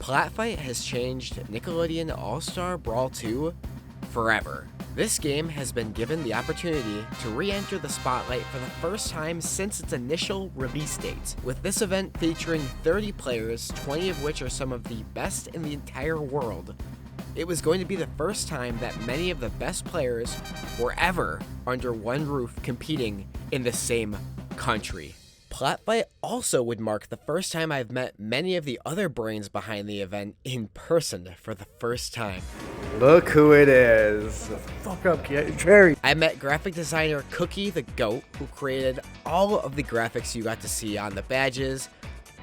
Platfight has changed Nickelodeon All Star Brawl 2 forever. This game has been given the opportunity to re-enter the spotlight for the first time since its initial release date, with this event featuring 30 players, 20 of which are some of the best in the entire world. It was going to be the first time that many of the best players were ever under one roof competing in the same country. Platfight also would mark the first time I've met many of the other brains behind the event in person for the first time. Look who it is. Fuck up, Jerry. I met graphic designer Cookie the Goat, who created all of the graphics you got to see on the badges,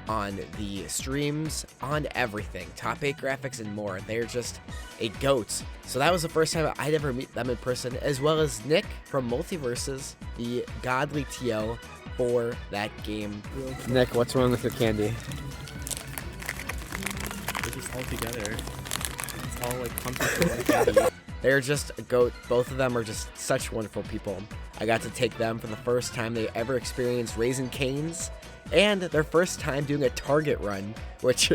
on the streams, on everything. Top 8 graphics and more. They're just a goat. So that was the first time I'd ever meet them in person, as well as Nick from Multiversus, the godly TO for that game. Nick, what's wrong with your candy? They're just all together. It's all like pumpkin for one candy. They're just a goat. Both of them are just such wonderful people. I got to take them for the first time they ever experienced Raising Cane's, and their first time doing a Target run, which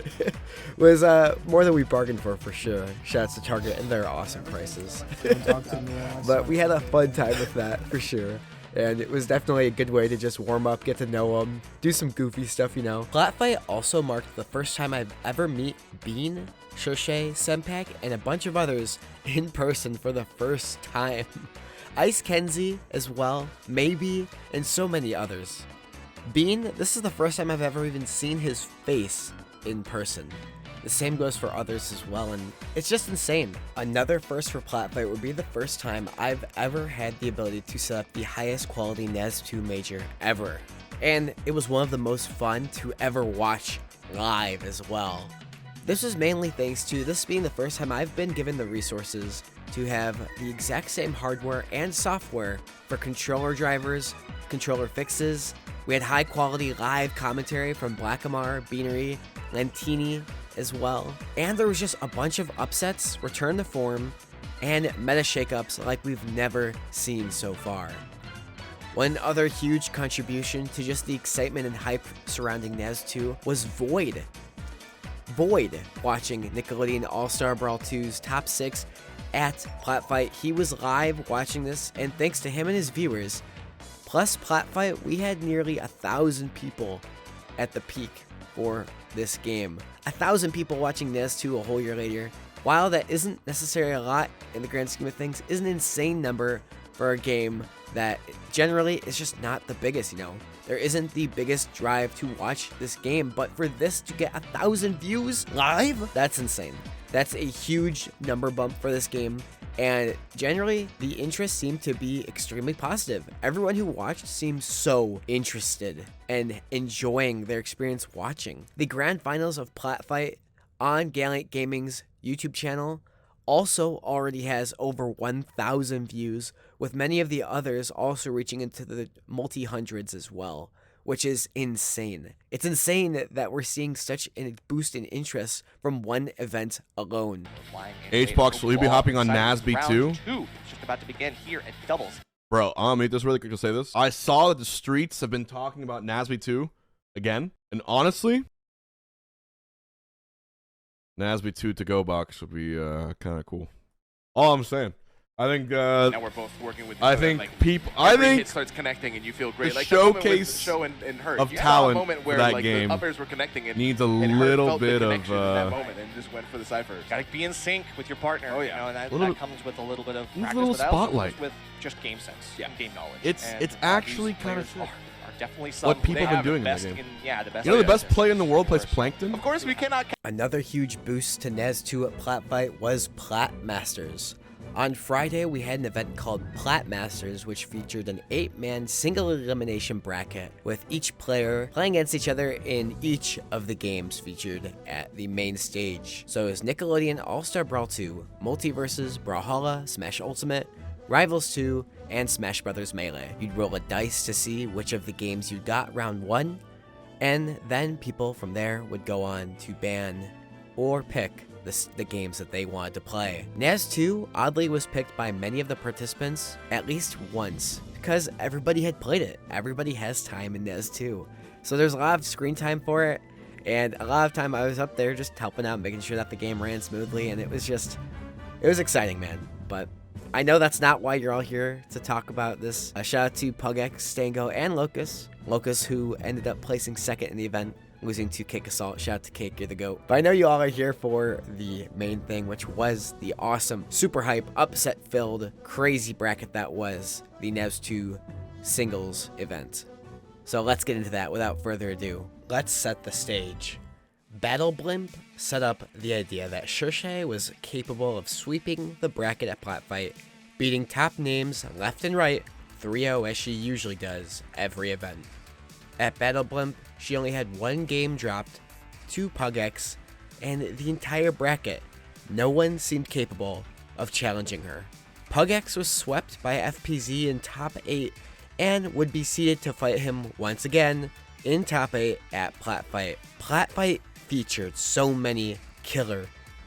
was more than we bargained for sure. Shouts to Target and their awesome prices. But we had a fun time with that for sure. And it was definitely a good way to just warm up, get to know them, do some goofy stuff, you know. Platfight also marked the first time I've ever meet Bean, Shoshay, Sempak, and a bunch of others in person for the first time. Ice Kenzie as well, Maybe, and so many others. Bean, this is the first time I've ever even seen his face in person. The same goes for others as well, and it's just insane. Another first for Platfight would be the first time I've ever had the ability to set up the highest quality NASB2 major ever. And it was one of the most fun to ever watch live as well. This was mainly thanks to this being the first time I've been given the resources to have the exact same hardware and software for controller drivers, controller fixes. We had high quality live commentary from Blackamar, Beanery, Lantini as well. And there was just a bunch of upsets, return to form, and meta shakeups like we've never seen so far. One other huge contribution to just the excitement and hype surrounding NASB2 was Void. Void watching Nickelodeon All Star Brawl 2's top 6 at Platfight. He was live watching this, and thanks to him and his viewers, plus Platfight, we had nearly 1,000 people at the peak for this game. 1,000 people watching NASB2 a whole year later. While that isn't necessarily a lot in the grand scheme of things, is an insane number for a game that generally is just not the biggest, you know. There isn't the biggest drive to watch this game, but for this to get 1,000 views live, that's insane. That's a huge number bump for this game. And generally, the interest seemed to be extremely positive. Everyone who watched seemed so interested and enjoying their experience watching. The grand finals of Platfight on Gallant Gaming's YouTube channel also already has over 1,000 views, with many of the others also reaching into the multi-hundreds as well, which is insane. It's insane that we're seeing such a boost in interest from one event alone. H-Box, will you be hopping on NASB2? Just about to begin here at doubles. Bro, I'll make this really quick to say this. I saw that the streets have been talking about NASB2 again, and honestly, NASB2 to go box would be kind of cool. All I'm saying. I think now we're both working with I think like, people I think it starts connecting and you feel great. the Like showcase the show and her. of you talent saw a moment where for that like game the uppers were connecting and needs a and little bit of that moment and just went for the ciphers. Gotta be in sync with your partner. Oh, yeah. You know, and Little- that comes with a little bit of a practice, little but that also spotlight. comes with just game sense, and game knowledge. It's And, actually these kind of players sick. are definitely What some people they have been have the doing in that best game. yeah, the best. You know the players. best player in the world plays Plankton? Of course, we cannot. Another huge boost to NASB2 at Platfight was Plat Masters. On Friday, we had an event called Plat Masters, which featured an 8-man single elimination bracket, with each player playing against each other in each of the games featured at the main stage. So it was Nickelodeon All Star Brawl 2, Multiversus, Brawlhalla, Smash Ultimate, Rivals 2, and Smash Brothers Melee. You'd roll a dice to see which of the games you got round 1, and then people from there would go on to ban or pick the games that they wanted to play. NASB2 oddly was picked by many of the participants at least once, because everybody had played it. Everybody has time in NASB2. So there's a lot of screen time for it, And a lot of time I was up there just helping out, making sure that the game ran smoothly, and it was exciting, man. But I know that's not why you're all here to talk about this. A shout out to Pugx, Stango, and Locus. Locus, who ended up placing second in the event, losing to Cake Assault. Shout out to Cake, you're the GOAT. But I know you all are here for the main thing, which was the awesome, super hype, upset-filled, crazy bracket that was the NASB2 singles event. So let's get into that without further ado. Let's set the stage. Battle Blimp set up the idea that Shershay was capable of sweeping the bracket at Platfight, beating top names left and right 3-0 as she usually does every event. At Battle Blimp, she only had one game dropped to Pugx, and the entire bracket, no one seemed capable of challenging her. Pugx was swept by FPZ in top 8 and would be seeded to fight him once again in top 8 at Platfight. Platfight featured so many killer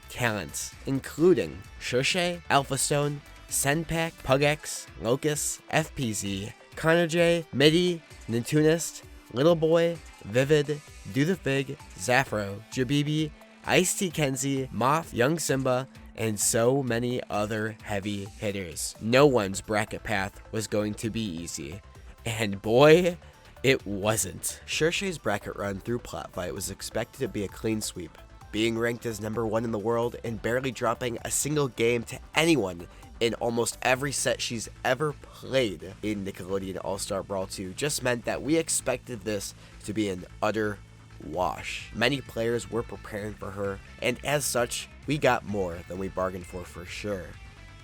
talents, including Shershay, Alphastone, Senpak, Pugx, Locus, FPZ, Connor J, Midi, Nintunist, Little Boy, Vivid, Do the Fig, Zafro, Jabibi, Ice-T Kenzie, Moth, Young Simba, and so many other heavy hitters. No one's bracket path was going to be easy, and boy, it wasn't. Shershay's bracket run through Platfight was expected to be a clean sweep, being ranked as #1 in the world and barely dropping a single game to anyone in almost every set she's ever played in Nickelodeon All Star Brawl 2 just meant that we expected this to be an utter wash. Many players were preparing for her, and as such, we got more than we bargained for sure.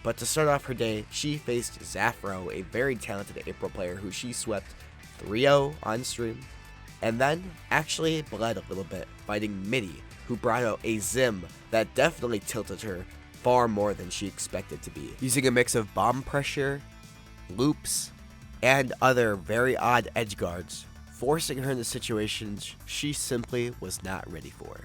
But to start off her day, she faced Zafro, a very talented April player who she swept 3-0 on stream, and then actually bled a little bit, fighting Midi, who brought out a Zim that definitely tilted her far more than she expected to be, using a mix of bomb pressure, loops, and other very odd edge guards, forcing her into situations she simply was not ready for.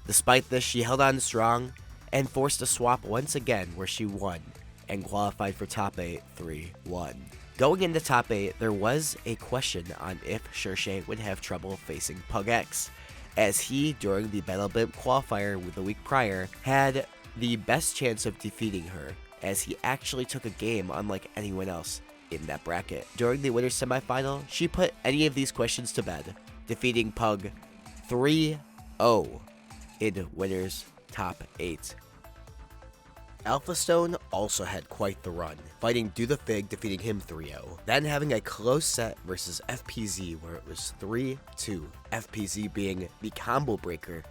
Despite this, she held on strong and forced a swap once again where she won and qualified for top 8 3-1. Going into top 8, there was a question on if Shershay would have trouble facing Pugx, as he, during the Battle Blimp qualifier the week prior, had the best chance of defeating her, as he actually took a game unlike anyone else in that bracket. During the winner's semifinal, she put any of these questions to bed, defeating Pug 3-0 in winner's top 8. Alphastone also had quite the run, fighting Do the Fig, defeating him 3-0, then having a close set versus FPZ where it was 3-2, FPZ being the combo breaker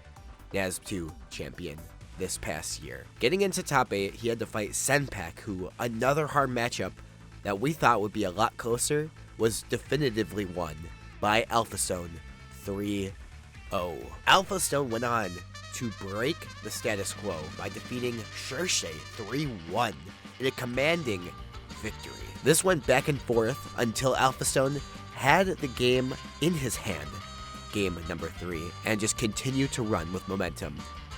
NASB2 champion this past year. Getting into top 8, he had to fight Senpak, who, another hard matchup that we thought would be a lot closer, was definitively won by Alphastone 3-0. Alphastone went on to break the status quo by defeating Shershay 3-1 in a commanding victory. This went back and forth until Alphastone had the game in his hand, game number 3, and just continued to run with momentum,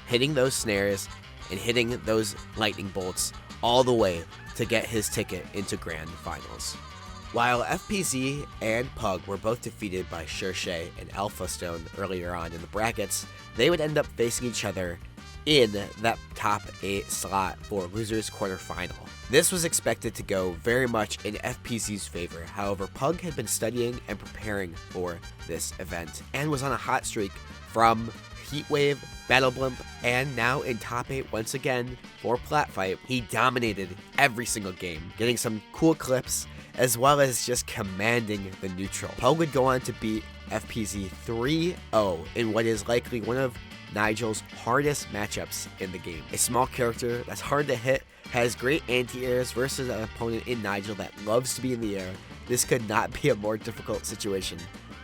hitting those snares and hitting those lightning bolts all the way to get his ticket into grand finals. While FPZ and Pug were both defeated by Shershay and Alphastone earlier on in the brackets, they would end up facing each other in that top 8 slot for losers quarterfinal. This was expected to go very much in FPZ's favor. However, Pug had been studying and preparing for this event and was on a hot streak from Heatwave, Battle Blimp, and now in top 8 once again for Platfight. He dominated every single game, getting some cool clips as well as just commanding the neutral. Pug would go on to beat FPZ 3-0 in what is likely one of Nigel's hardest matchups in the game. A small character that's hard to hit, has great anti-airs versus an opponent in Nigel that loves to be in the air. This could not be a more difficult situation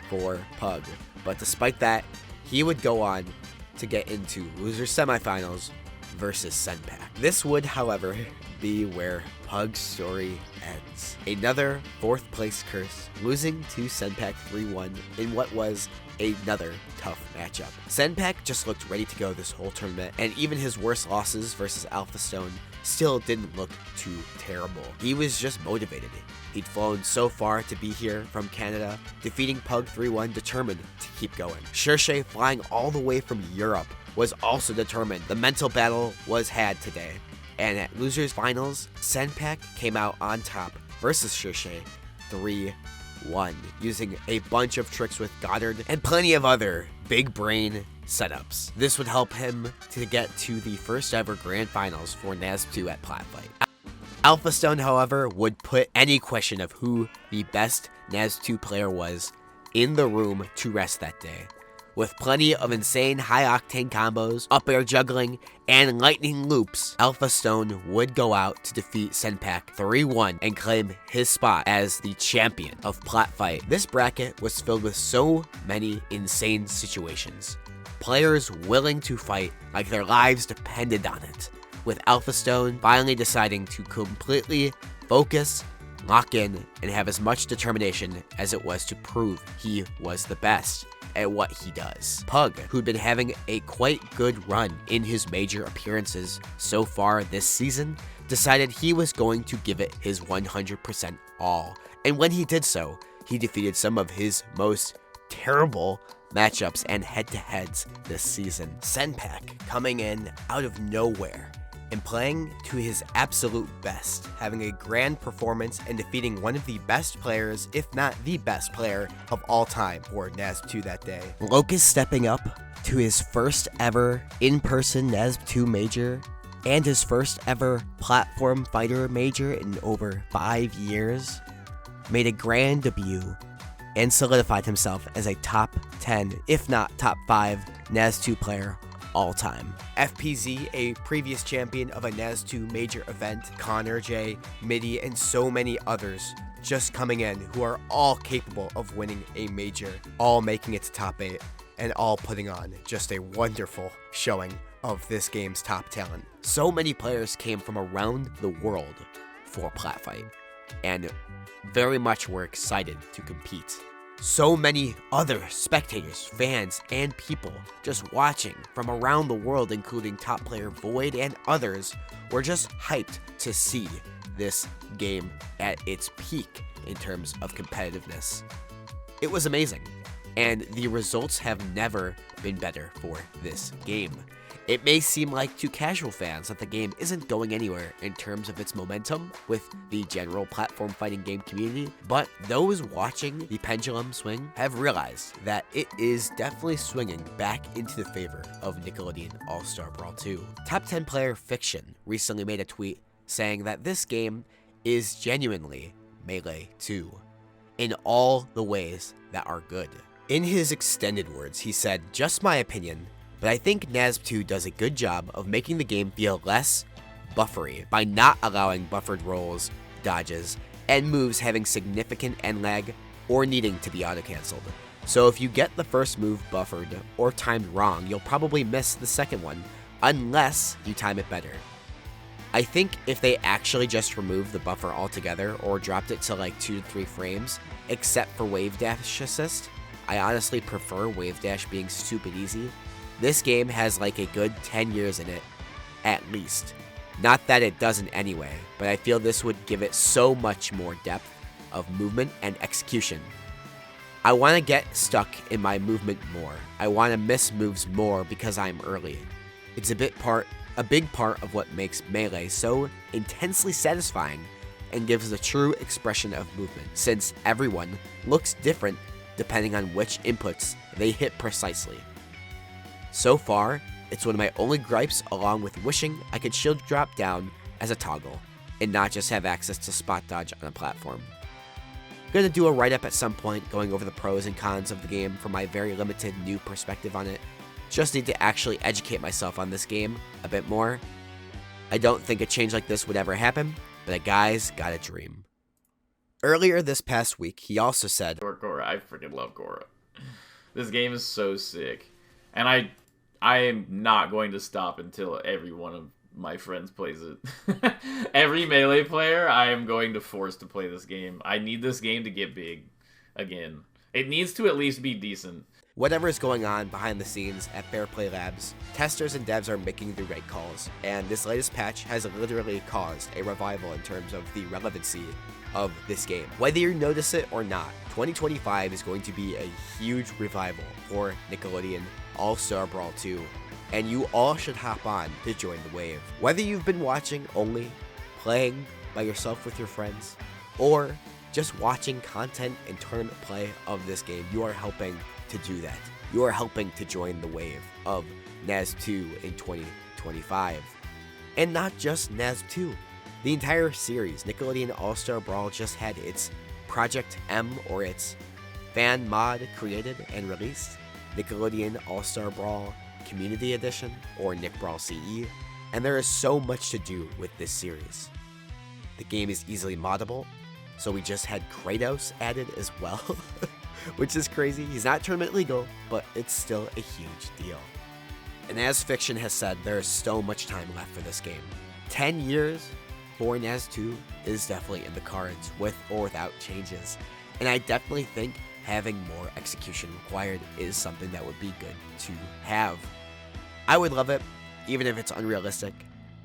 for Pug. But despite that, he would go on to get into loser semifinals versus Senpak. This would, however, be where Pug's story ends. Another 4th place curse, losing to Senpak 3-1 in what was another tough matchup. Senpak just looked ready to go this whole tournament, and even his worst losses versus Alpha Stone still didn't look too terrible. He was just motivated. He'd flown so far to be here from Canada, defeating Pug 3-1, determined to keep going. Shershay, flying all the way from Europe, was also determined. The mental battle was had today. And at Losers Finals, Senpak came out on top versus Shershay 3-1, using a bunch of tricks with Goddard and plenty of other big brain setups. This would help him to get to the first ever grand finals for NASB2 at Platfight. Alpha Stone, however, would put any question of who the best NASB2 player was in the room to rest that day. With plenty of insane high-octane combos, up-air juggling, and lightning loops, Alpha Stone would go out to defeat Senpak 3-1 and claim his spot as the champion of Platfight. This bracket was filled with so many insane situations. Players willing to fight like their lives depended on it, with Alpha Stone finally deciding to completely focus, lock in, and have as much determination as it was to prove he was the best at what he does. Pug, who'd been having a quite good run in his major appearances so far this season, decided he was going to give it his 100% all. And when he did so, he defeated some of his most terrible matchups and head-to-heads this season. Senpak coming in out of nowhere and playing to his absolute best, having a grand performance and defeating one of the best players, if not the best player of all time for NASB2 that day. Locust stepping up to his first ever in-person NASB2 major and his first ever platform fighter major in over 5 years, made a grand debut and solidified himself as a top 10, if not top 5 NASB2 player all time. FPZ, a previous champion of a NASB2 major event, Connor J, Midi, and so many others just coming in who are all capable of winning a major, all making it to top 8, and all putting on just a wonderful showing of this game's top talent. So many players came from around the world for Platfight, and very much were excited to compete. So many other spectators, fans, and people just watching from around the world, including top player Void and others, were just hyped to see this game at its peak in terms of competitiveness. It was amazing, and the results have never been better for this game. It may seem like to casual fans that the game isn't going anywhere in terms of its momentum with the general platform fighting game community, but those watching the pendulum swing have realized that it is definitely swinging back into the favor of Nickelodeon All Star Brawl 2. Top 10 player Fiction recently made a tweet saying that this game is genuinely Melee 2 in all the ways that are good. In his extended words, he said, "Just my opinion, but I think NASB2 does a good job of making the game feel less buffery by not allowing buffered rolls, dodges, and moves having significant end lag or needing to be auto-cancelled. So if you get the first move buffered or timed wrong, you'll probably miss the second one, unless you time it better. I think if they actually just removed the buffer altogether or dropped it to like 2 to 3 frames, except for wave dash assist, I honestly prefer wave dash being stupid easy. This game has like a good 10 years in it, at least. Not that it doesn't anyway, but I feel this would give it so much more depth of movement and execution. I want to get stuck in my movement more. I want to miss moves more because I'm early. It's a big part of what makes Melee so intensely satisfying and gives a true expression of movement, since everyone looks different depending on which inputs they hit precisely. So far, it's one of my only gripes, along with wishing I could shield drop down as a toggle and not just have access to spot dodge on a platform. I'm gonna do a write-up at some point going over the pros and cons of the game from my very limited new perspective on it. Just need to actually educate myself on this game a bit more. I don't think a change like this would ever happen, but a guy's got a dream. Earlier this past week, he also said, Gora, I freaking love Gora. This game is so sick. And I am not going to stop until every one of my friends plays it. Every Melee player, I am going to force to play this game. I need this game to get big again. It needs to at least be decent. Whatever is going on behind the scenes at Fair Play Labs, testers and devs are making the right calls, and this latest patch has literally caused a revival in terms of the relevancy of this game. Whether you notice it or not, 2025 is going to be a huge revival for Nickelodeon All Star Brawl 2, and you all should hop on to join the wave. Whether you've been watching only, playing by yourself with your friends, or just watching content and tournament play of this game, you are helping to do that. You are helping to join the wave of NASB2 in 2025. And not just NASB2. The entire series, Nickelodeon All Star Brawl, just had its Project M, or its fan mod, created and released. Nickelodeon All Star Brawl Community Edition, or Nick Brawl CE. And there is so much to do with this series. The game is easily moddable, so we just had Kratos added as well. Which is crazy. He's not tournament legal, but it's still a huge deal. And as Fiction has said, there is so much time left for this game. 10 years for NASB2 is definitely in the cards, with or without changes. And I definitely think having more execution required is something that would be good to have. I would love it, even if it's unrealistic.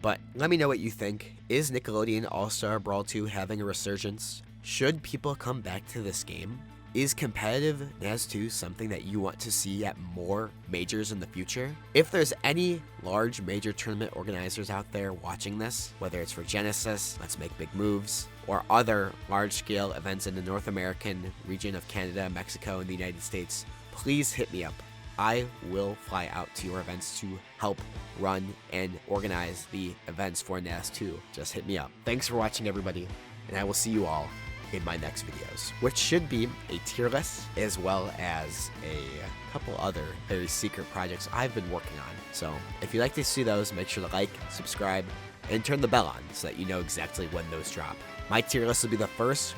But let me know what you think. Is Nickelodeon All Star Brawl 2 having a resurgence? Should people come back to this game? Is competitive NASB2 something that you want to see at more majors in the future? If there's any large major tournament organizers out there watching this, whether it's for Genesis, Let's Make Big Moves, or other large-scale events in the North American region of Canada, Mexico, and the United States, please hit me up. I will fly out to your events to help run and organize the events for NASB2. Just hit me up. Thanks for watching, everybody, and I will see you all in my next videos, which should be a tier list as well as a couple other very secret projects I've been working on. So if you'd like to see those, make sure to like, subscribe, and turn the bell on so that you know exactly when those drop. My tier list will be the first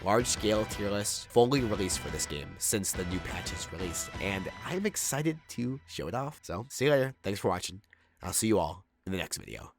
large-scale tier list fully released for this game since the new patch is released, and I'm excited to show it off. So see you later. Thanks for watching. I'll see you all in the next video.